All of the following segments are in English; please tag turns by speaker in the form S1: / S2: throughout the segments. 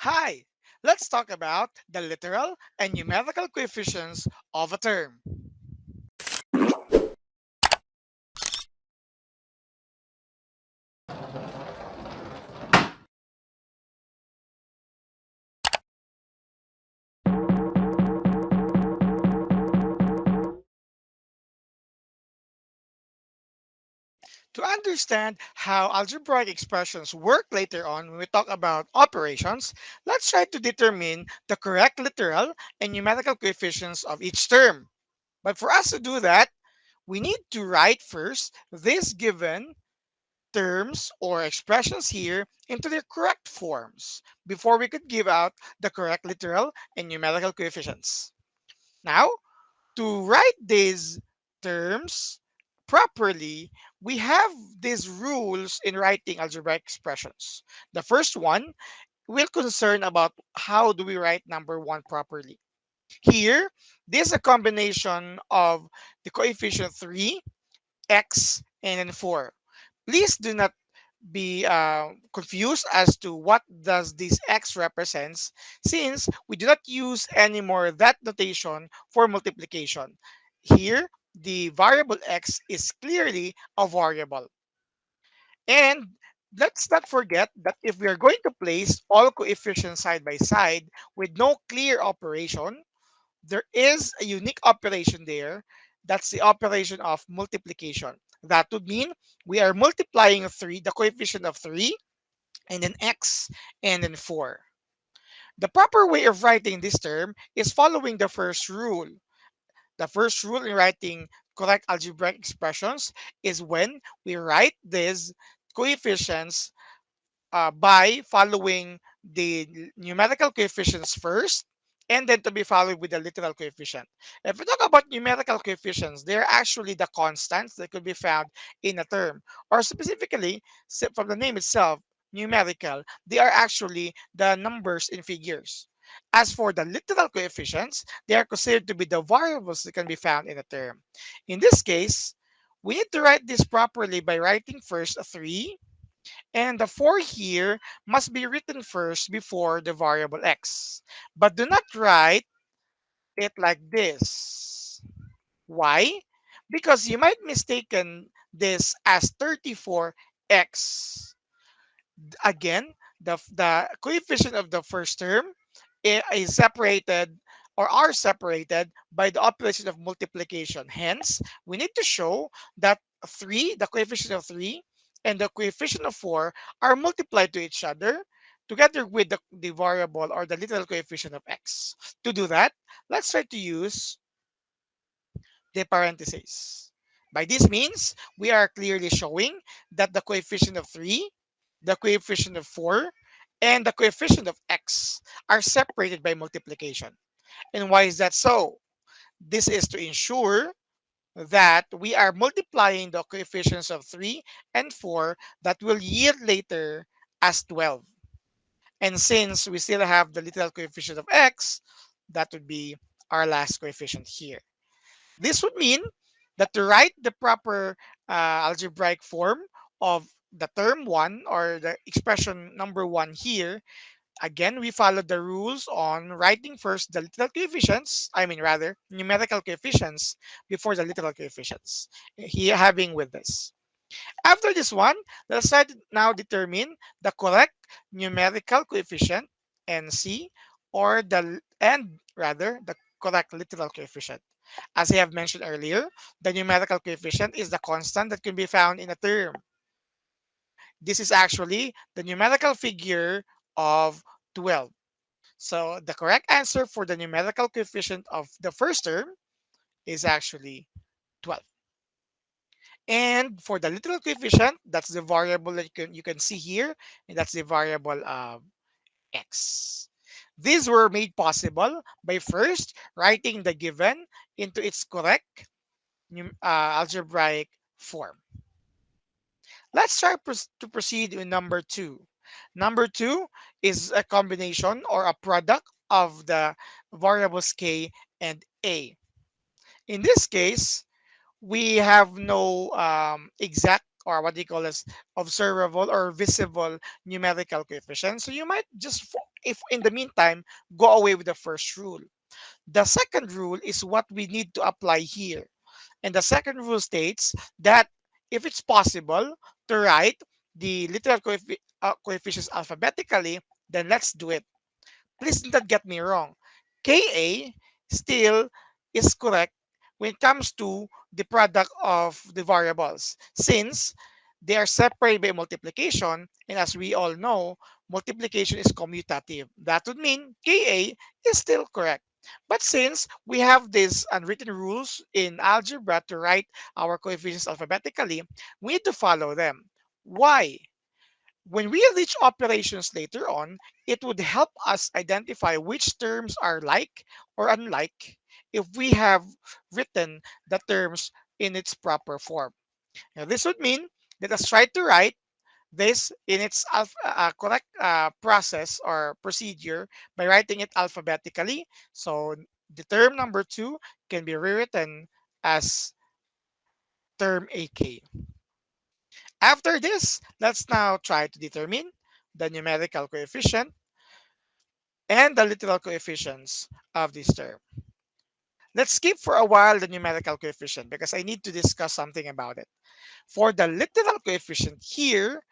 S1: Hi, let's talk about the literal and numerical coefficients of a term. To understand how algebraic expressions work later on when we talk about operations, let's try to determine the correct literal and numerical coefficients of each term. But for us to do that, we need to write first these given terms or expressions here into their correct forms before we could give out the correct literal and numerical coefficients. Now, to write these terms properly, we have these rules in writing algebraic expressions. The first one will concern about how do we write number one properly. Here, this is a combination of the coefficient 3, x, and then 4. Please do not be confused as to what does this x represents, since we do not use anymore that notation for multiplication. Here, the variable x is clearly a variable. And let's not forget that if we are going to place all coefficients side by side with no clear operation, there is a unique operation there. That's the operation of multiplication. That would mean we are multiplying 3, the coefficient of 3, and then x, and then 4. The proper way of writing this term is following the first rule. The first rule in writing correct algebraic expressions is when we write these coefficients by following the numerical coefficients first and then to be followed with the literal coefficient. If we talk about numerical coefficients, they're actually the constants that could be found in a term, or specifically from the name itself, numerical, they are actually the numbers in figures. As for the literal coefficients, they are considered to be the variables that can be found in a term. In this case, we need to write this properly by writing first a 3, and the 4 here must be written first before the variable x. But do not write it like this. Why? Because you might mistaken this as 34x. Again, the coefficient of the first term is separated or are separated by the operation of multiplication. Hence, we need to show that 3, the coefficient of 3, and the coefficient of 4 are multiplied to each other together with the variable or the literal coefficient of x. To do that, let's try to use the parentheses. By this means, we are clearly showing that the coefficient of 3, the coefficient of 4, and the coefficient of x are separated by multiplication. And why is that so? This is to ensure that we are multiplying the coefficients of 3 and 4 that will yield later as 12. And since we still have the literal coefficient of x, that would be our last coefficient here. This would mean that to write the proper algebraic form of the term 1 or the expression number 1 here, again, we follow the rules on writing first the literal coefficients, I mean rather, numerical coefficients before the literal coefficients. Here having with this. After this one, let's try to now determine the correct numerical coefficient, NC, or the correct literal coefficient. As I have mentioned earlier, the numerical coefficient is the constant that can be found in a term. This is actually the numerical figure of 12. So the correct answer for the numerical coefficient of the first term is actually 12. And for the literal coefficient, that's the variable that you can see here, and that's the variable x. These were made possible by first writing the given into its correct algebraic form. Let's try to proceed with number 2. Number 2 is a combination or a product of the variables k and a. In this case, we have no exact or what do you call this, observable or visible numerical coefficients. So you might just, if in the meantime, go away with the first rule. The second rule is what we need to apply here. And the second rule states that if it's possible to write the literal coefficients alphabetically, then let's do it. Please do not get me wrong. Ka still is correct when it comes to the product of the variables, since they are separated by multiplication, and as we all know, multiplication is commutative. That would mean Ka is still correct. But since we have these unwritten rules in algebra to write our coefficients alphabetically, we need to follow them. Why? When we reach operations later on, it would help us identify which terms are like or unlike if we have written the terms in its proper form. Now, this would mean that let's try to write this in its correct process or procedure by writing it alphabetically. So the term number two can be rewritten as term AK. After this, let's now try to determine the numerical coefficient and the literal coefficients of this term. Let's skip for a while the numerical coefficient because I need to discuss something about it. For the literal coefficient here,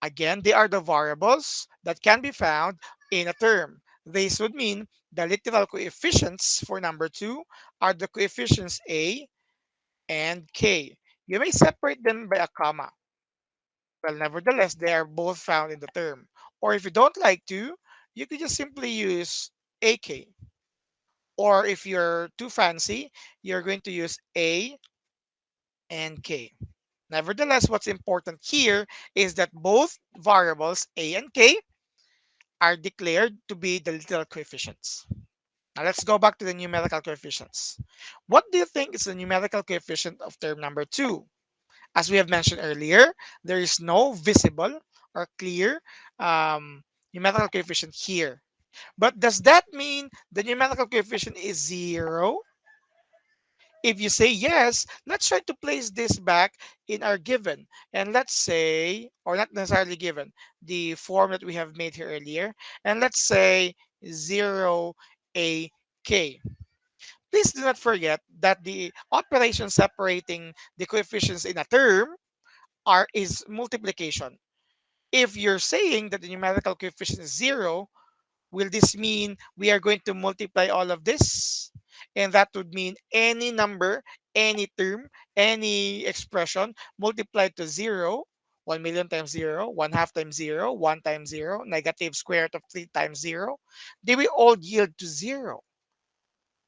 S1: again, they are the variables that can be found in a term. This would mean the literal coefficients for number two are the coefficients A and K. You may separate them by a comma. Well, nevertheless, they are both found in the term. Or if you don't like to, you could just simply use AK. Or if you're too fancy, you're going to use A and K. Nevertheless, what's important here is that both variables A and K are declared to be the literal coefficients. Now let's go back to the numerical coefficients. What do you think is the numerical coefficient of term number two? As we have mentioned earlier, there is no visible or clear numerical coefficient here. But does that mean the numerical coefficient is zero? If you say yes, let's try to place this back in our given. And let's say, or not necessarily given, the form that we have made here earlier. And let's say 0AK. Please do not forget that the operation separating the coefficients in a term is multiplication. If you're saying that the numerical coefficient is zero, will this mean we are going to multiply all of this? And that would mean any number, any term, any expression multiplied to zero, 1 million times zero, 1/2 times zero, 1 times zero, negative square root of 3 times zero, they will all yield to zero.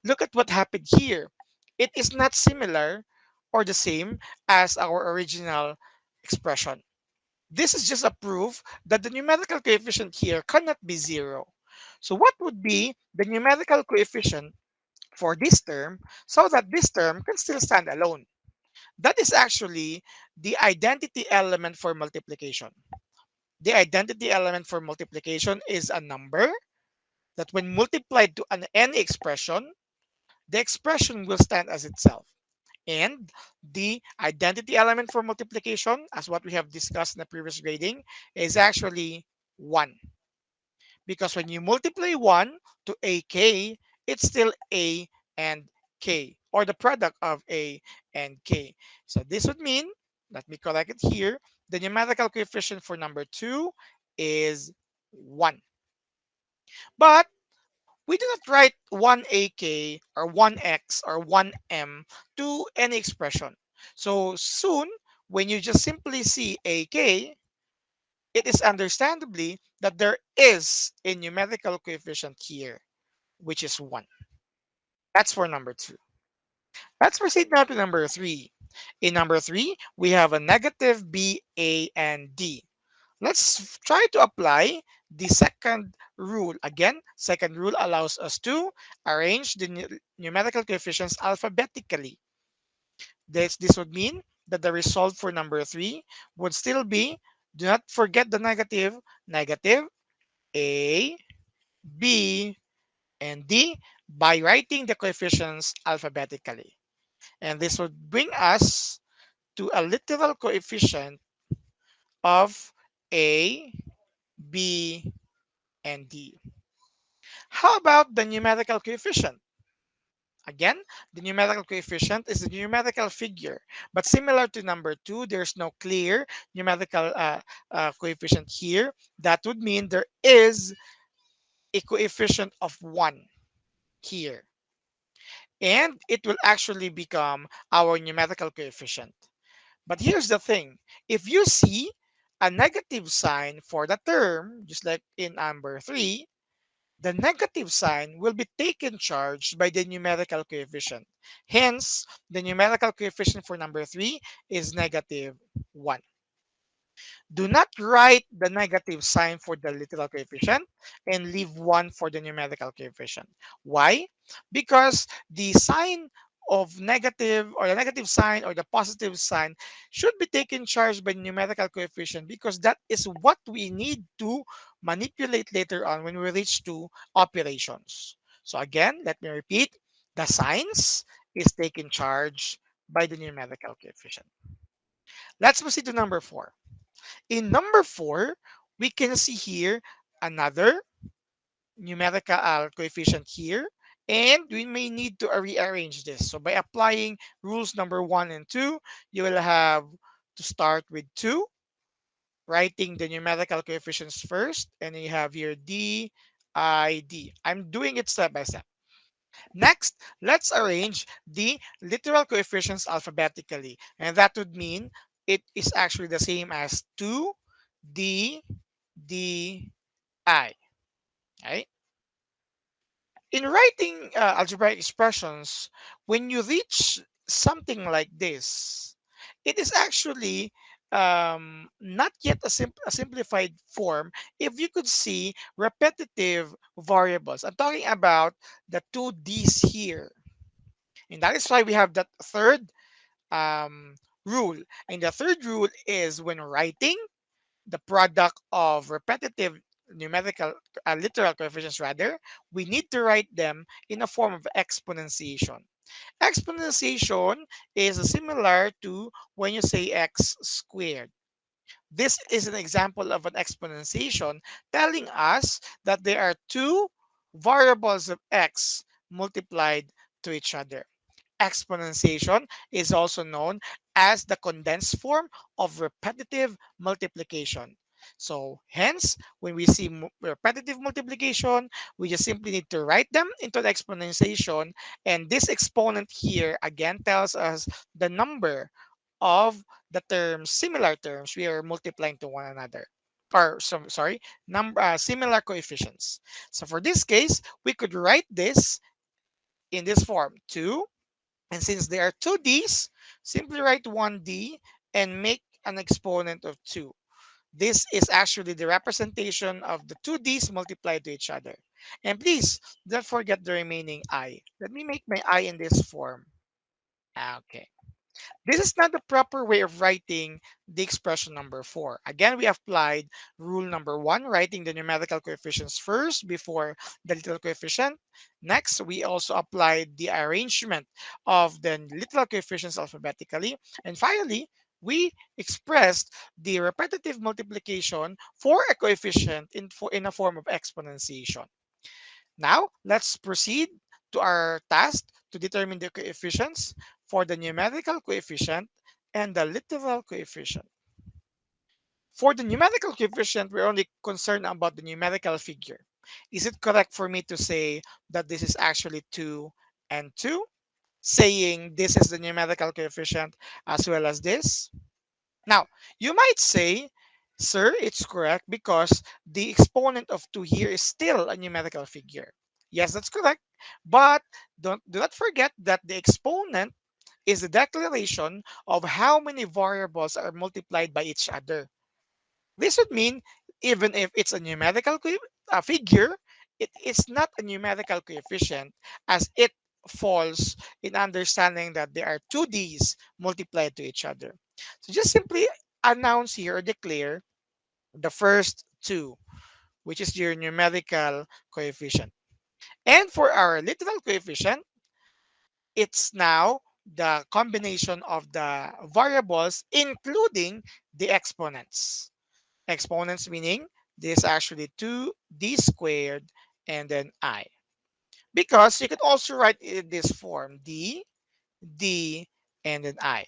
S1: Look at what happened here. It is not similar or the same as our original expression. This is just a proof that the numerical coefficient here cannot be zero. So what would be the numerical coefficient for this term so that this term can still stand alone? That is actually the identity element for multiplication. The identity element for multiplication is a number that when multiplied to any expression, the expression will stand as itself. And the identity element for multiplication, as what we have discussed in the previous grading, is actually 1. Because when you multiply 1 to AK, it's still A and K, or the product of A and K. So this would mean, let me correct it here, the numerical coefficient for number 2 is 1. But we do not write 1AK or 1x or 1m to any expression. So soon, when you just simply see AK, it is understandably that there is a numerical coefficient here, which is 1. That's for number 2. Let's proceed now to number 3. In number 3, we have a negative B, A, and D. Let's try to apply the second rule. Again, second rule allows us to arrange the numerical coefficients alphabetically. This would mean that the result for number 3 would still be, do not forget the negative, negative A, B, and D by writing the coefficients alphabetically. And this would bring us to a literal coefficient of A, B, and D. How about the numerical coefficient? Again, the numerical coefficient is a numerical figure, but similar to number two, there's no clear numerical coefficient here. That would mean there is a coefficient of 1 here, and it will actually become our numerical coefficient. But here's the thing, if you see a negative sign for the term, just like in number 3, the negative sign will be taken charge by the numerical coefficient. Hence, the numerical coefficient for number 3 is negative 1. Do not write the negative sign for the literal coefficient and leave 1 for the numerical coefficient. Why? Because the sign of negative, or the negative sign or the positive sign, should be taken charge by numerical coefficient, because that is what we need to manipulate later on when we reach to operations. So again, let me repeat, the signs is taken charge by the numerical coefficient. Let's proceed to number 4. In number 4, we can see here another numerical coefficient here, and we may need to rearrange this. So by applying rules number 1 and 2, you will have to start with 2, writing the numerical coefficients first, and you have here D, I, D. I'm doing it step by step. Next, let's arrange the literal coefficients alphabetically, and that would mean it is actually the same as 2, D, D, I. Right? In writing algebraic expressions, when you reach something like this, it is actually not yet a simplified form if you could see repetitive variables. I'm talking about the two D's here. And that is why we have that third um, rule. And the third rule is when writing the product of repetitive numerical literal coefficients, rather, we need to write them in a form of exponentiation. Exponentiation is similar to when you say x squared. This is an example of an exponentiation telling us that there are two variables of x multiplied to each other. Exponentiation is also known as the condensed form of repetitive multiplication. So hence, when we see repetitive multiplication, we just simply need to write them into the exponentiation. And this exponent here again tells us the number of the terms, similar terms, we are multiplying to one another. Or sorry, number similar coefficients. So for this case, we could write this in this form: 2, and since there are two D's, simply write 1D and make an exponent of 2. This is actually the representation of the two D's multiplied to each other. And please don't forget the remaining I. Let me make my I in this form. Okay. This is not the proper way of writing the expression number 4. Again, we applied rule number 1, writing the numerical coefficients first before the literal coefficient. Next, we also applied the arrangement of the literal coefficients alphabetically. And finally, we expressed the repetitive multiplication for a coefficient in a form of exponentiation. Now, let's proceed to our task to determine the coefficients for the numerical coefficient and the literal coefficient. For the numerical coefficient, we're only concerned about the numerical figure. Is it correct for me to say that this is actually 2 and 2, saying this is the numerical coefficient as well as this? Now, you might say, sir, it's correct because the exponent of 2 here is still a numerical figure. Yes, that's correct. But do not forget that the exponent is the declaration of how many variables are multiplied by each other. This would mean even if it's a numerical figure, it is not a numerical coefficient, as it falls in understanding that there are two D's multiplied to each other. So just simply announce here or declare the first two, which is your numerical coefficient. And for our literal coefficient, it's now the combination of the variables, including the exponents. Exponents meaning this actually 2d squared and then I. Because you can also write it in this form d, and then I.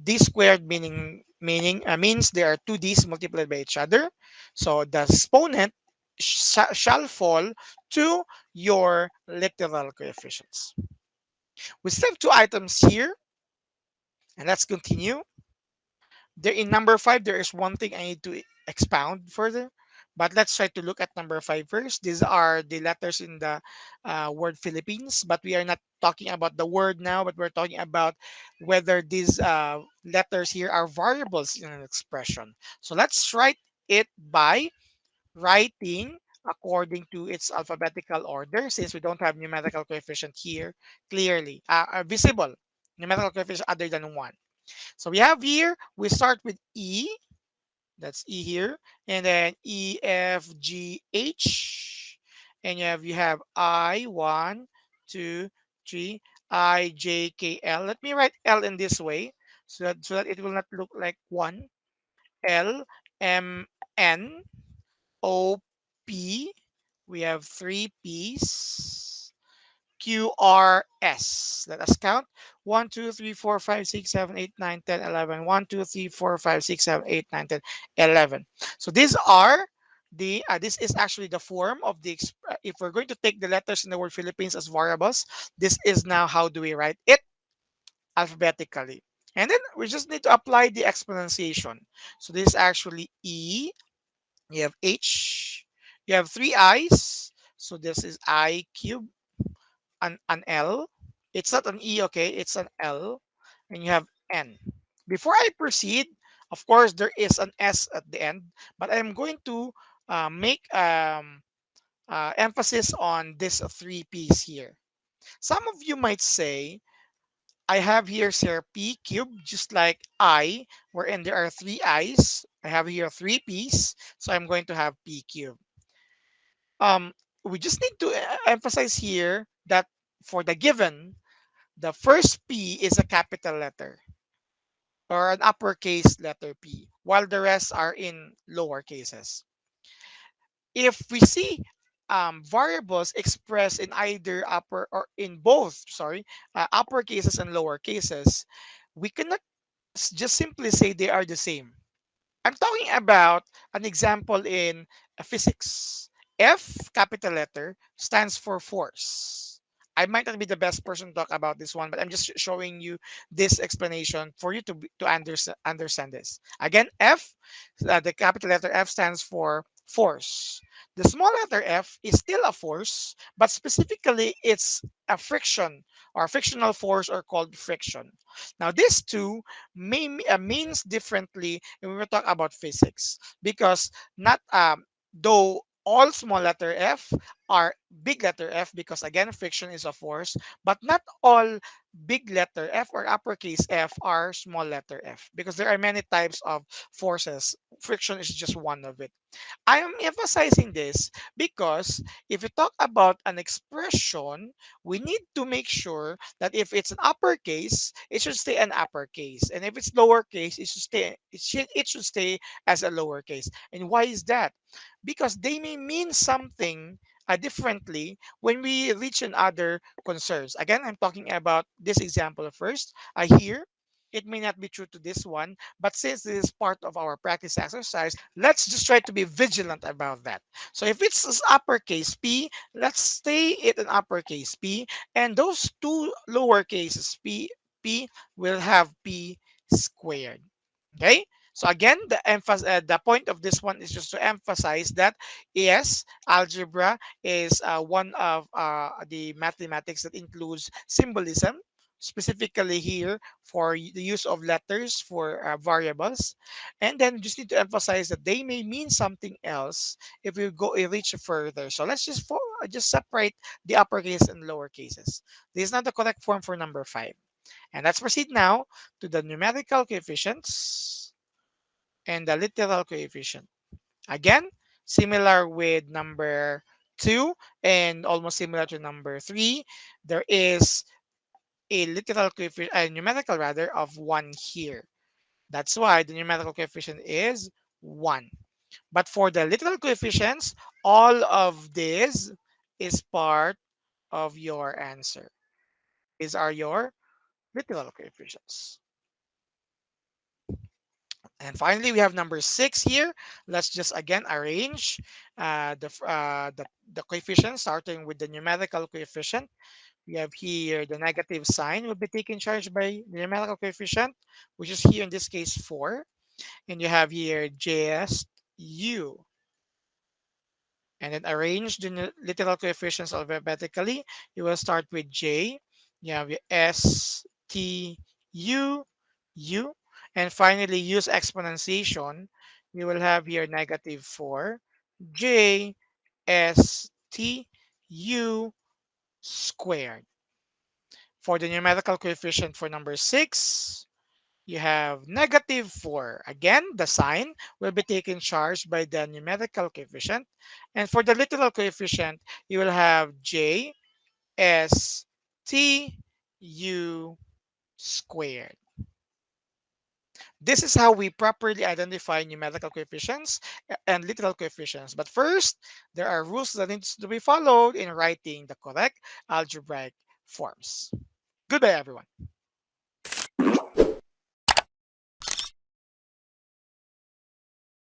S1: D squared means there are two d's multiplied by each other. So the exponent shall fall to your literal coefficients. We still have two items here, and let's continue. There in number five, there is one thing I need to expound further. But let's try to look at number five first. These are the letters in the word Philippines, but we are not talking about the word now, but we're talking about whether these letters here are variables in an expression. So let's write it by writing according to its alphabetical order, since we don't have numerical coefficient here clearly visible numerical coefficient other than one. So we have here, we start with E, that's E here, and then E, F, G, H, and you have I, 1, 2, 3, I, J, K, L. Let me write L in this way so that it will not look like one. L, M, N, O, P. We have three P's. QRS. Let us count. 1, 2, 3, 4, 5, 6, 7, 8, 9, 10, 11. 1, 2, 3, 4, 5, 6, 7, 8, 9, 10, 11. So these are this is actually the form of the, if we're going to take the letters in the word Philippines as variables, this is now how do we write it alphabetically. And then we just need to apply the exponentiation. So this is actually E, you have H, you have three I's. So this is I cube, an L. It's not an E, okay? It's an L. And you have N. Before I proceed, of course, there is an S at the end, but I'm going to make emphasis on this three P's here. Some of you might say, I have here, sir, P cube, just like I, wherein there are three I's. I have here three P's, so I'm going to have P cube. Um, we just need to emphasize here that for the given, the first P is a capital letter or an uppercase letter P, while the rest are in lower cases. If we see variables expressed in either upper or in both, sorry, upper cases and lower cases, we cannot just simply say they are the same. I'm talking about an example in physics. F, capital letter, stands for force. I might not be the best person to talk about this one, but I'm just showing you this explanation for you to understand this. Again, F, the capital letter F stands for force. The small letter f is still a force, but specifically it's a friction or frictional force or called friction. Now, these two means differently when we talk about physics, because not though all small letter f are big letter f, because again friction is a force, but not all big letter f or uppercase f are small letter f, because there are many types of forces. Friction is just one of it. I am emphasizing this because if you talk about an expression, we need to make sure that if it's an uppercase, it should stay an uppercase, and if it's lowercase, it should stay as a lowercase. And why is that? Because they may mean something differently when we reach another concerns. Again, I'm talking about this example first. Here, it may not be true to this one, but since this is part of our practice exercise, let's just try to be vigilant about that. So if it's this uppercase P, let's stay it an uppercase P, and those two lower cases P will have P squared. Okay. So again, the point of this one is just to emphasize that yes, algebra is one of the mathematics that includes symbolism, specifically here for the use of letters for variables. And then just need to emphasize that they may mean something else if we reach further. So let's just separate the uppercase and lower cases. This is not the correct form for number five. And let's proceed now to the numerical coefficients and the literal coefficient. Again, similar with number two and almost similar to number three, there is a literal coefficient, a numerical rather, of 1 here. That's why the numerical coefficient is 1. But for the literal coefficients, all of this is part of your answer. These are your literal coefficients. And finally, we have number 6 here. Let's just again arrange the coefficients, starting with the numerical coefficient. We have here the negative sign will be taken charge by the numerical coefficient, which is here in this case 4. And you have here just u. And then arrange the literal coefficients alphabetically. You will start with j. You have your s, t, u, u. And finally, use exponentiation. You will have here negative 4, j, s, t, u squared. For the numerical coefficient for number 6, you have negative 4. Again, the sign will be taken charge by the numerical coefficient. And for the literal coefficient, you will have j s t u squared. This is how we properly identify numerical coefficients and literal coefficients. But first, there are rules that need to be followed in writing the correct algebraic forms. Goodbye, everyone.